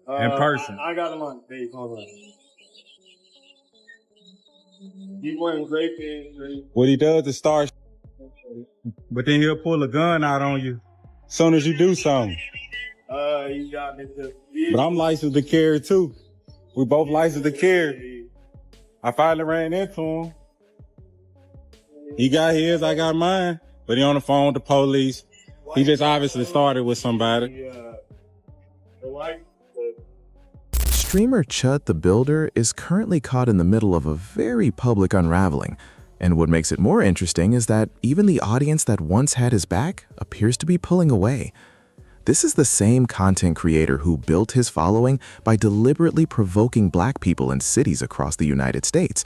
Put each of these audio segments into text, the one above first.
In person. I got him on tape. Hold on. He went raping. What he does is start, but then he'll pull a gun out on you as soon as you do something. He got me to. But I'm licensed to carry too. We both licensed to carry. I finally ran into him. He got his, I got mine. But he on the phone with the police. He just obviously started with somebody. Streamer Chud The Builder is currently caught in the middle of a very public unraveling. And what makes it more interesting is that even the audience that once had his back appears to be pulling away. This is the same content creator who built his following by deliberately provoking black people in cities across the United States.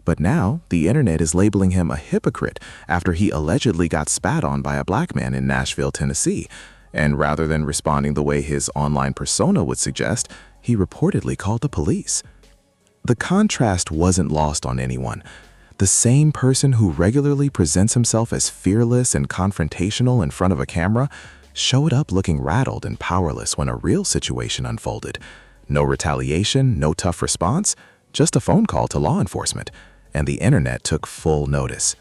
But now, the internet is labeling him a hypocrite after he allegedly got spat on by a black man in Nashville, Tennessee. And rather than responding the way his online persona would suggest, he reportedly called the police. The contrast wasn't lost on anyone. The same person who regularly presents himself as fearless and confrontational in front of a camera showed up looking rattled and powerless when a real situation unfolded. No retaliation, no tough response, just a phone call to law enforcement, and the internet took full notice.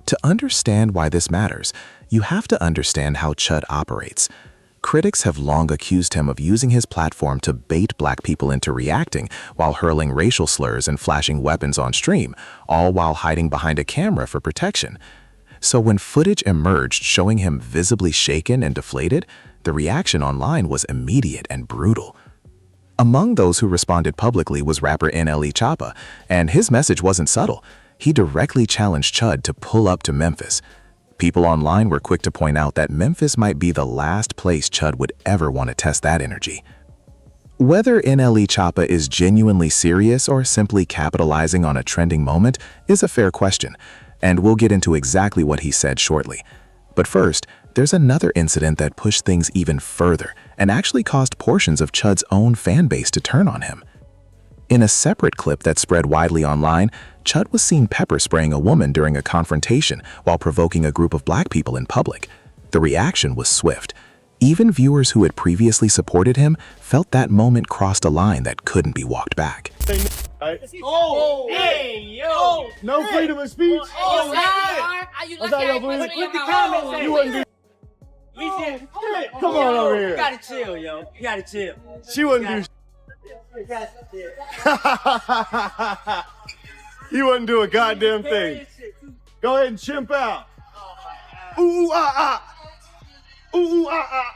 To understand why this matters, you have to understand how Chud operates. Critics have long accused him of using his platform to bait black people into reacting while hurling racial slurs and flashing weapons on stream, all while hiding behind a camera for protection. So when footage emerged showing him visibly shaken and deflated, the reaction online was immediate and brutal. Among those who responded publicly was rapper NLE Choppa, and his message wasn't subtle. He directly challenged Chud to pull up to Memphis. People online were quick to point out that Memphis might be the last place Chud would ever want to test that energy. Whether NLE Choppa is genuinely serious or simply capitalizing on a trending moment is a fair question, and we'll get into exactly what he said shortly. But first, there's another incident that pushed things even further and actually caused portions of Chud's own fan base to turn on him. In a separate clip that spread widely online, Chud was seen pepper spraying a woman during a confrontation while provoking a group of black people in public. The reaction was swift. Even viewers who had previously supported him felt that moment crossed a line that couldn't be walked back. Oh, hey, yo! No freedom of speech. Oh, Click the comments. You wouldn't do. Come on over here. You gotta chill, yo. You gotta chill. She wouldn't do. You wouldn't do a goddamn thing. Go ahead and chimp out. Ooh, ah, ah. Ooh, ah,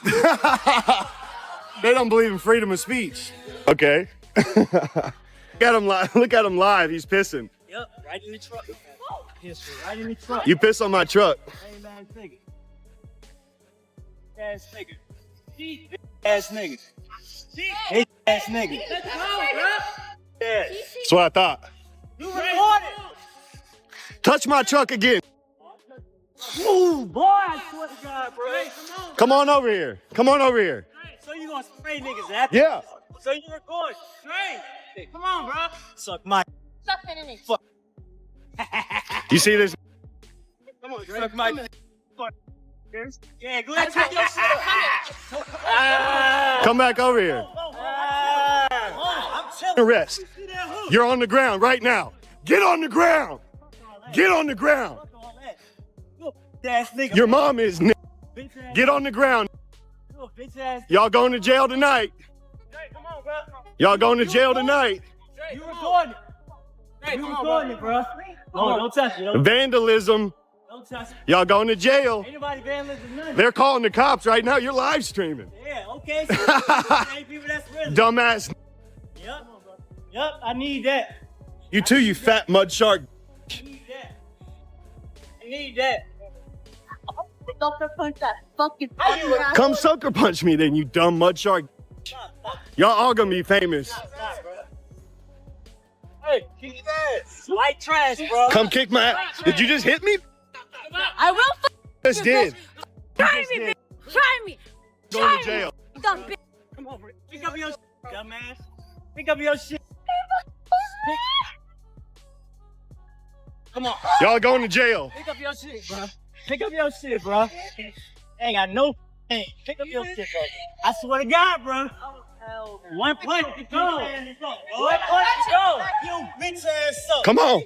ah. They don't believe in freedom of speech. Okay. Look at him live. Look at him live. He's pissing. Yep, right in the truck. Right in the truck. You piss on my truck. Hey, man, nigga. Ass nigga. Ass nigga. Hey, ass nigga. Yeah. That's what I thought. You recorded. Touch my truck again. Ooh, boy, I swear to God, bro. Hey, Come on over here. Come on over here. So you gonna spray niggas after? Yeah. So you record. Hey, come on, bro. Suck my. Fuck. You see this? Come on, suck my. Fuck. Yeah, go ahead, take your shit. Come back over here. I'm chilling. Arrest. You're on the ground right now. Get on the ground. Get on the ground. Ass nigga. Your mom is. Get on the ground. Bitch ass. Y'all going to jail tonight. Hey, come on, bro. Y'all going to jail tonight. You recording it. Hey, you recording it, bro. No, don't touch it. Vandalism. Don't touch it. Y'all going to jail. Ain't nobody vandalism nothing. They're calling the cops right now. You're live streaming. Yeah, okay. So people that's real. Dumbass. Yep, I need that. You too, you fat mud shark. I need that. I need that. Sucker punch that fucking Come sucker punch me then, you dumb mud shark. Y'all all gonna be famous. Stop, bro. Hey, kick that. White trash, bro. Come kick my ass. Did you just hit me? I will Just did. try me, bitch. Try me. Going to jail. Dumb bitch. Come on, bro. Pick up your shit, dumbass. Pick up your shit. Come on. Y'all going to jail. Pick up your shit, bro. Pick up your shit, bro. Ain't got no Hey, pick up your shit, bro. I swear to God, bro. One punch to go. One punch to go. You bitch ass up. Come on.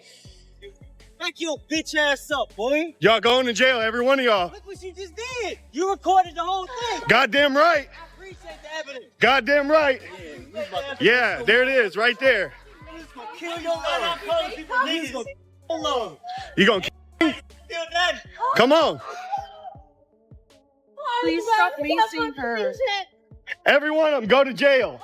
Back your bitch ass up, boy. Y'all going to jail, every one of y'all. Look what you just did. You recorded the whole thing. Goddamn right. I appreciate the evidence. Goddamn right. Yeah, there it is, right there. Niggas gonna kill your load. I'm calling people niggas gonna kill your load. You gonna Kill that. come on. Please stop macing her. Every one of them go to jail.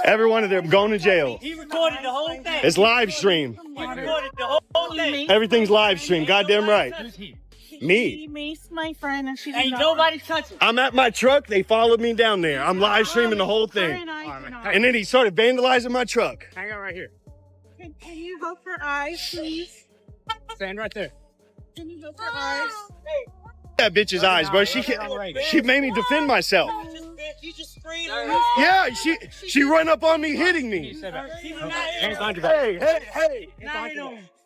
Every one of them going to jail. He recorded the whole thing. It's live stream. He recorded the whole thing. Everything's live stream. Goddamn right. Me. She maced my friend and she did Ain't not. nobody touching. I'm at my truck. They followed me down there. I'm live streaming the whole thing. And then he started vandalizing my truck. Hang on right here. Can you go for eyes, please? Stand right there. Can you go for eyes? That bitch's eyes, bro. She made me defend myself. You just sprayed Yeah, she run up on me, hitting me. Hands on your Hey, hey, hey.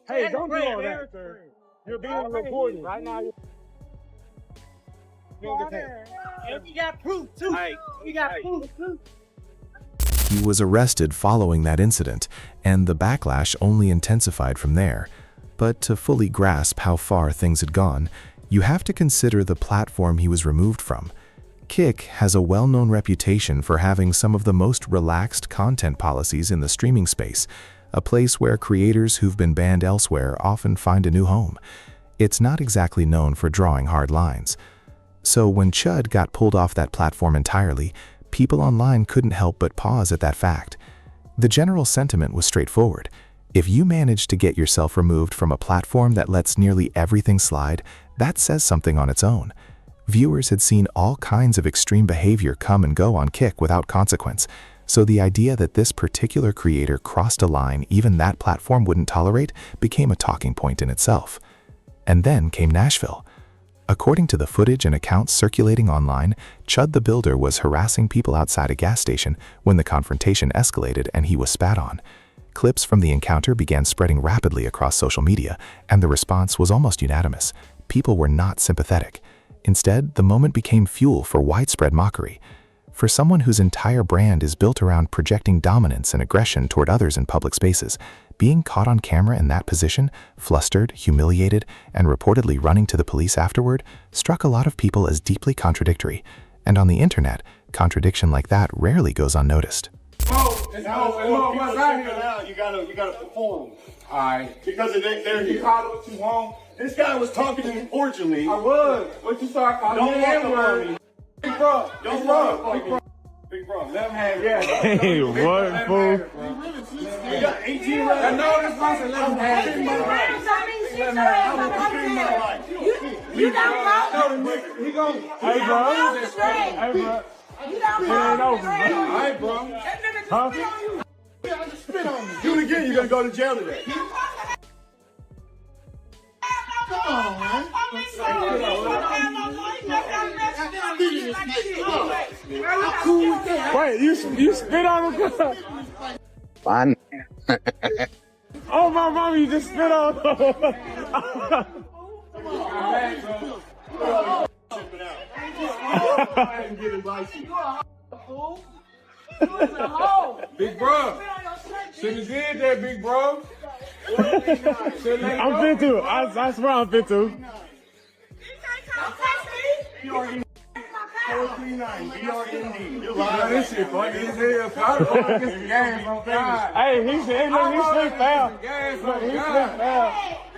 Hey, don't do all that, sir. You're being recorded right now. And we got proof too. We got proof too. He was arrested following that incident, and the backlash only intensified from there. But to fully grasp how far things had gone, you have to consider the platform he was removed from. Kick has a well-known reputation for having some of the most relaxed content policies in the streaming space, a place where creators who've been banned elsewhere often find a new home. It's not exactly known for drawing hard lines. So when Chud got pulled off that platform entirely, people online couldn't help but pause at that fact. The general sentiment was straightforward. If you manage to get yourself removed from a platform that lets nearly everything slide, that says something on its own. Viewers had seen all kinds of extreme behavior come and go on Kick without consequence, so the idea that this particular creator crossed a line even that platform wouldn't tolerate became a talking point in itself. And then came Nashville. According to the footage and accounts circulating online, Chud the Builder was harassing people outside a gas station when the confrontation escalated and he was spat on. Clips from the encounter began spreading rapidly across social media, and the response was almost unanimous. People were not sympathetic. Instead, the moment became fuel for widespread mockery. For someone whose entire brand is built around projecting dominance and aggression toward others in public spaces, being caught on camera in that position, flustered, humiliated, and reportedly running to the police afterward, struck a lot of people as deeply contradictory. And on the internet, contradiction like that rarely goes unnoticed. You gotta perform. Alright. Because you called what you want. This guy was talking to me cordially. I was. What you start calling me? Don't walk me. Big bro. Don't run. Big bro. Let him have it. Hey, what, fool? You got 18 rounds. I know this person. Let him have it. You got He gon' Hey, bro. Hey, bro. You got It ain't over, bro. Alright, bro. Huh? Spit on me. Do it again, you're gonna go to jail today. Come on, man. Wait, you spit on him? Fun. Oh, my mama, you just spit on him. Big bro, shouldn't have did that, big bro. I'm fit to. I swear I'm fit to. This shit funny as hell. I don't want to get some games on God. Hey, he slipped foul. Look, he slipped foul.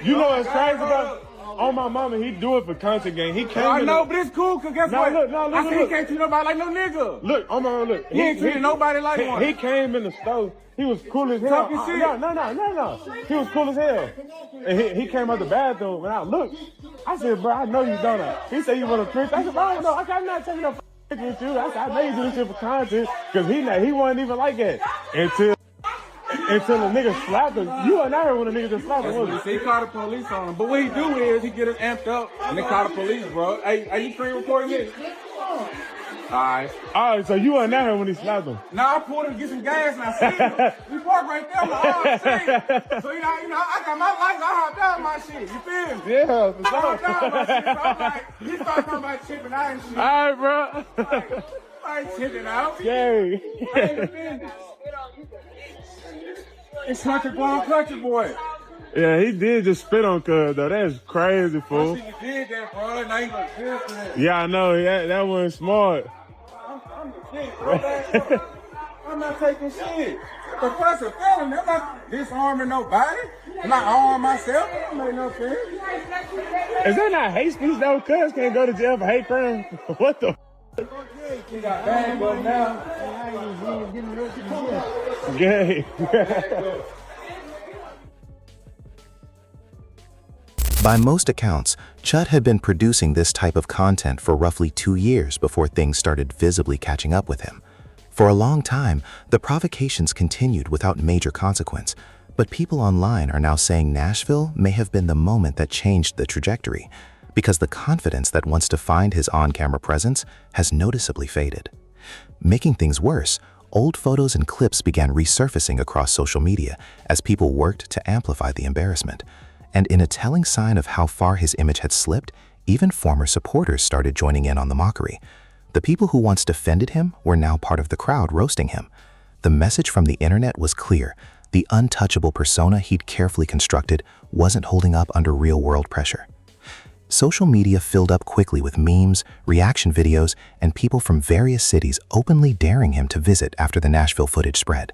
You know what's crazy about? On my mama, he do it for content game. He came. I know, but it's cool, cause guess what? Look, I said he can't treat nobody like no nigga. Look, on my look. He ain't treating nobody like one. He came in the store. He was cool as hell. Talking shit. No. He was cool as hell. And he came out the bathroom, and I looked. I said, bro, I know you done it. He said, you want to trick? I said, bro, I don't know. I'm not taking no picture with you. I said, I know you do this shit for content, because he wasn't even like that. Until the nigga slapped him. You weren't out here when the nigga just slapped him, was He called the police on him. But what he do is he get us amped up and they call the police, bro. Hey, you screen recording this? Alright. Oh, so you weren't there when he slapped him? Now I pulled him to get some gas and I see him. We parked right there. I'm like, oh, shit. So, you know, I got my lights. I hopped out my shit. You feel me? Yeah, for I hopped sure. out my shit. So I'm like, he started talking about chipping out and shit. All right, bro. I ain't chipping out. Yay. I ain't offended. It's country blonde country boy. Yeah, he did just spit on Cuz, though. That's crazy, I fool. see you did that, bro. Now you gonna feel for that. Yeah, I know. That wasn't smart. I'm the shit, bro. I'm not taking shit. The first a felony, I'm not disarming nobody. I'm not arming myself. That don't make no sense. Is that not hate speech, though? Cuz can't go to jail for hate crime? What the He got bad up now. gay? By most accounts, Chud had been producing this type of content for roughly 2 years before things started visibly catching up with him. For a long time, the provocations continued without major consequence, but people online are now saying Nashville may have been the moment that changed the trajectory, because the confidence that once defined his on-camera presence has noticeably faded. Making things worse, old photos and clips began resurfacing across social media as people worked to amplify the embarrassment. And in a telling sign of how far his image had slipped, even former supporters started joining in on the mockery. The people who once defended him were now part of the crowd roasting him. The message from the internet was clear. The untouchable persona he'd carefully constructed wasn't holding up under real-world pressure. Social media filled up quickly with memes, reaction videos, and people from various cities openly daring him to visit after the Nashville footage spread.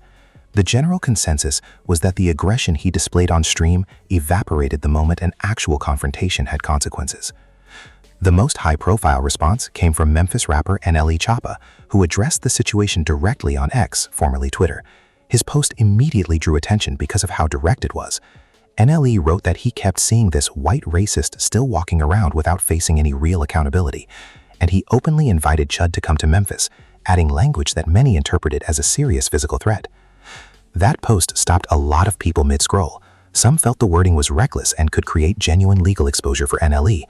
The general consensus was that the aggression he displayed on stream evaporated the moment an actual confrontation had consequences. The most high-profile response came from Memphis rapper NLE Choppa, who addressed the situation directly on X, formerly Twitter. His post immediately drew attention because of how direct it was. NLE wrote that he kept seeing this white racist still walking around without facing any real accountability, and he openly invited Chud to come to Memphis, adding language that many interpreted as a serious physical threat. That post stopped a lot of people mid-scroll. Some felt the wording was reckless and could create genuine legal exposure for NLE.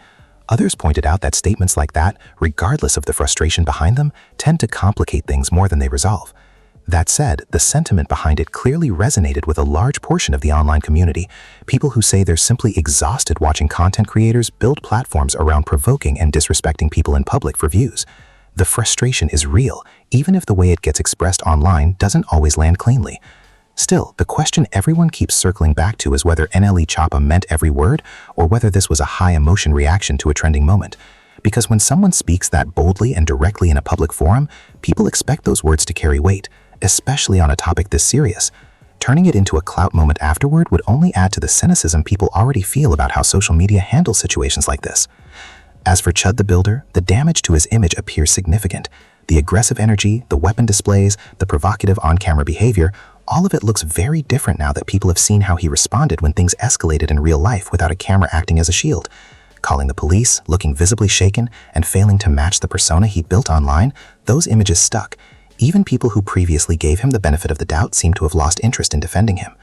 Others pointed out that statements like that, regardless of the frustration behind them, tend to complicate things more than they resolve. That said, the sentiment behind it clearly resonated with a large portion of the online community, people who say they're simply exhausted watching content creators build platforms around provoking and disrespecting people in public for views. The frustration is real, even if the way it gets expressed online doesn't always land cleanly. Still, the question everyone keeps circling back to is whether NLE Choppa meant every word or whether this was a high-emotion reaction to a trending moment. Because when someone speaks that boldly and directly in a public forum, people expect those words to carry weight, especially on a topic this serious. Turning it into a clout moment afterward would only add to the cynicism people already feel about how social media handles situations like this. As for Chud the Builder, the damage to his image appears significant. The aggressive energy, the weapon displays, the provocative on-camera behavior, all of it looks very different now that people have seen how he responded when things escalated in real life without a camera acting as a shield. Calling the police, looking visibly shaken, and failing to match the persona he built online, those images stuck. Even people who previously gave him the benefit of the doubt seem to have lost interest in defending him.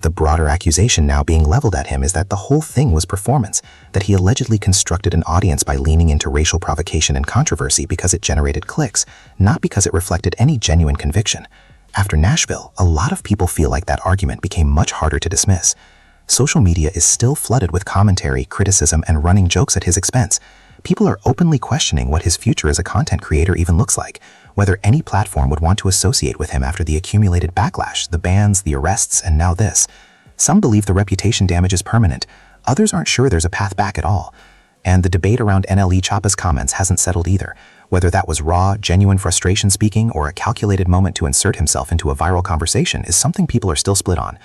The broader accusation now being leveled at him is that the whole thing was performance, that he allegedly constructed an audience by leaning into racial provocation and controversy because it generated clicks, not because it reflected any genuine conviction. After Nashville, a lot of people feel like that argument became much harder to dismiss. Social media is still flooded with commentary, criticism, and running jokes at his expense. People are openly questioning what his future as a content creator even looks like, whether any platform would want to associate with him after the accumulated backlash, the bans, the arrests, and now this. Some believe the reputation damage is permanent. Others aren't sure there's a path back at all. And the debate around NLE Choppa's comments hasn't settled either. Whether that was raw, genuine frustration speaking or a calculated moment to insert himself into a viral conversation is something people are still split on.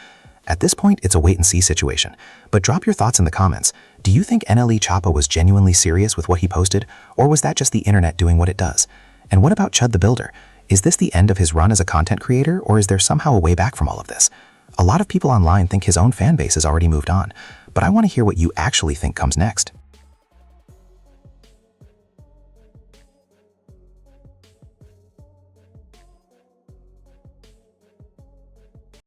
At this point, it's a wait-and-see situation. But drop your thoughts in the comments. Do you think NLE Choppa was genuinely serious with what he posted, or was that just the internet doing what it does? And what about Chud the Builder? Is this the end of his run as a content creator, or is there somehow a way back from all of this? A lot of people online think his own fan base has already moved on, but I want to hear what you actually think comes next.